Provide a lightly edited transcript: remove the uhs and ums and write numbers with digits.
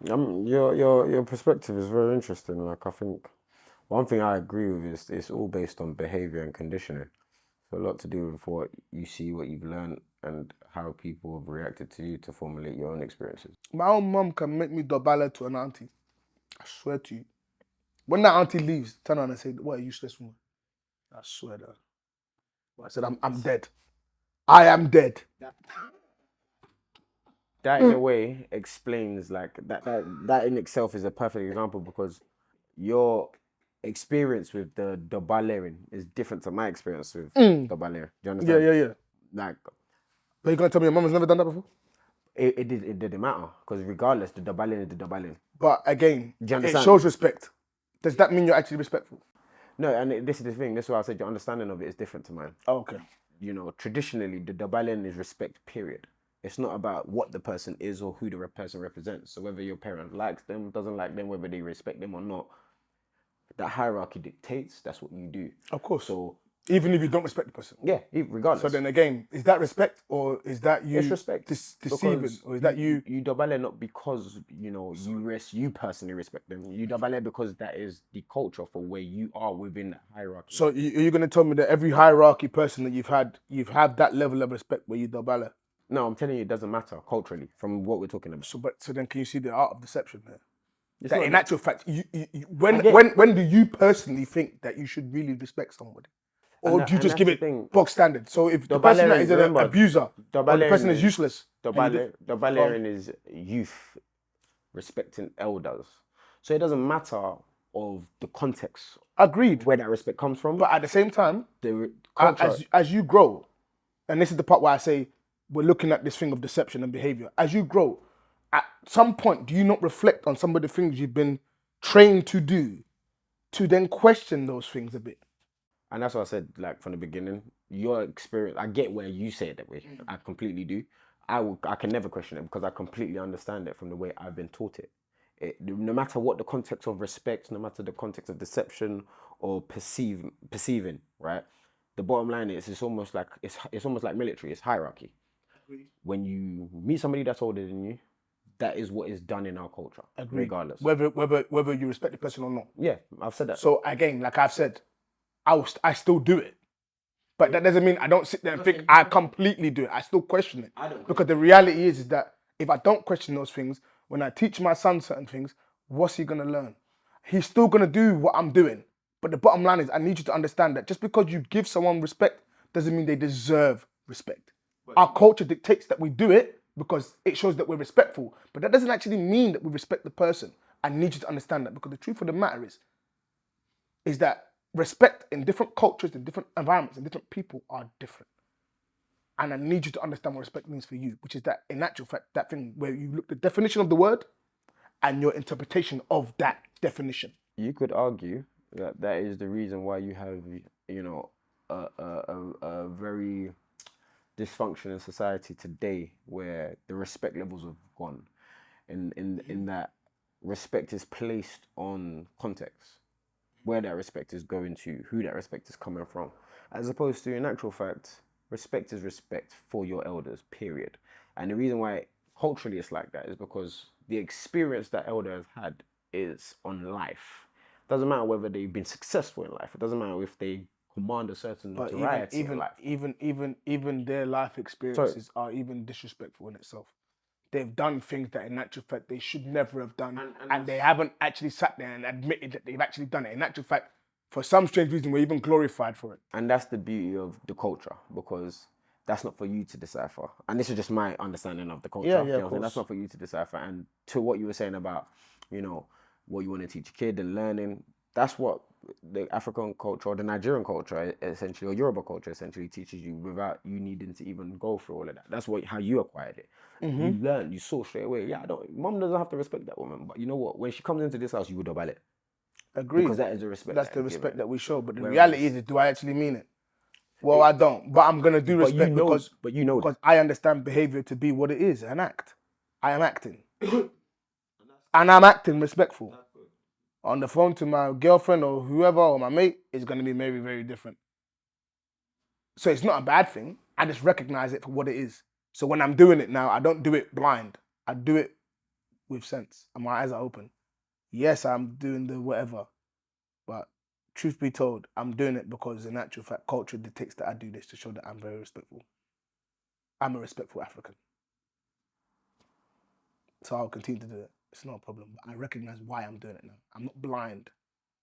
Your perspective is very interesting. Like I think one thing I agree with is it's all based on behavior and conditioning. So a lot to do with what you see, what you've learned, and how people have reacted to you to formulate your own experiences. My own mum can make me dobale to an auntie. I swear to you. When that auntie leaves, turn around and say, "What a useless woman." I swear that. I said, I'm dead. I am dead. That in a way explains like that in itself is a perfect example because your experience with the Dobalerin is different to my experience with Dobalerin. Do you Yeah, understand? yeah, yeah. Like But you gonna tell me your mum has never done that before? it didn't matter because regardless, the Dobalerin is the Dobalerin. But again, Do you it understand? shows respect. Does that mean you're actually respectful? No, and this is the thing. This is why I said your understanding of it is different to mine. Oh, okay. You know, traditionally the Dobalerin is respect. Period. It's not about what the person is or who the person represents. So whether your parent likes them, doesn't like them, whether they respect them or not, that hierarchy dictates that's what you do. Of course. So Even if you don't respect the person. yeah, So regardless, then again, is that respect or is that it's you respect deceiving because or is that you? you double not because you personally respect them. You double because that is the culture for where you are within that hierarchy. So are you going to tell me that every hierarchy person that you've had that level of respect where you dobala? No, I'm telling you, it doesn't matter culturally from what we're talking about. So then can you see the art of deception there? It's That not. in actual fact, I get, when do you personally think that you should really respect somebody? Or do you and just that's give the it thing. bog standard? So if the person that Dobalerin, is an remember, abuser or the person Dobalerin is is useless, and you go on. Dobalerin is youth respecting elders. So it doesn't matter of the context Agreed. where that respect comes from. But at the same time, The culture. as you grow, and this is the part where I say we're looking at this thing of deception and behavior. As you grow, at some point, do you not reflect on some of the things you've been trained to do to then question those things a bit? And that's what I said, like from the beginning. Your experience, I get where you say it that way. I completely do. I can never question it because I completely understand it from the way I've been taught it. No matter what the context of respect, no matter the context of deception or perceiving, right? The bottom line is, it's almost like military. It's hierarchy. When you meet somebody that's older than you, that is what is done in our culture, Agreed. regardless. Whether you respect the person or not. Yeah, I've said that. So again, like I've said, I still do it. But that doesn't mean I don't sit there and think I completely do it. I still question it. Because the reality is that if I don't question those things, when I teach my son certain things, what's he gonna learn? He's still gonna do what I'm doing. But the bottom line is I need you to understand that just because you give someone respect doesn't mean they deserve respect. Our culture dictates that we do it because it shows that we're respectful. But that doesn't actually mean that we respect the person. I need you to understand that because the truth of the matter is that respect in different cultures, in different environments, and different people are different. And I need you to understand what respect means for you, which is that in actual fact, that thing where you look at the definition of the word and your interpretation of that definition. You could argue that that is the reason why you have, a very dysfunctional society today where the respect levels have gone. In that respect is placed on context, where that respect is going to, who that respect is coming from, as opposed to in actual fact, respect is respect for your elders. Period. And the reason why culturally it's like that is because the experience that elder has had is on life. Doesn't matter whether they've been successful in life. It doesn't matter if they command a certain But notoriety in life. even their life So experiences are even disrespectful in itself. They've done things that in actual fact they should never have done, and they haven't actually sat there and admitted that they've actually done it. In actual fact, for some strange reason, we're even glorified for it. and that's the beauty of the culture because that's not for you to decipher. And this is just my understanding of the culture. Yeah, You yeah, know of what I'm saying? That's course. not for you to decipher. And to what you were saying about, you know, what you want to teach a kid and learning, that's what the African culture or the Nigerian culture essentially, or Yoruba culture essentially teaches you without you needing to even go through all of that. That's how you acquired it. You learn, you saw straight away. Yeah, I don't. Mom doesn't have to respect that woman, but you know what? When she comes into this house, you would double it because Agreed. that is the respect That's that the is given. respect that we show. But the reality Whereas, is, do I actually mean it? Well, I don't. But I'm gonna do respect but you know because that. I understand behavior to be what it is, an act. I am acting, and I'm acting respectful. On the phone to my girlfriend or whoever or my mate is gonna be very, very different. So it's not a bad thing. I just recognize it for what it is. So when I'm doing it now, I don't do it blind. I do it with sense and my eyes are open. Yes, I'm doing the whatever, but truth be told, I'm doing it because in actual fact, culture dictates that I do this to show that I'm very respectful. I'm a respectful African. So I'll continue to do it. It's not a problem. But I recognize why I'm doing it now. I'm not blind.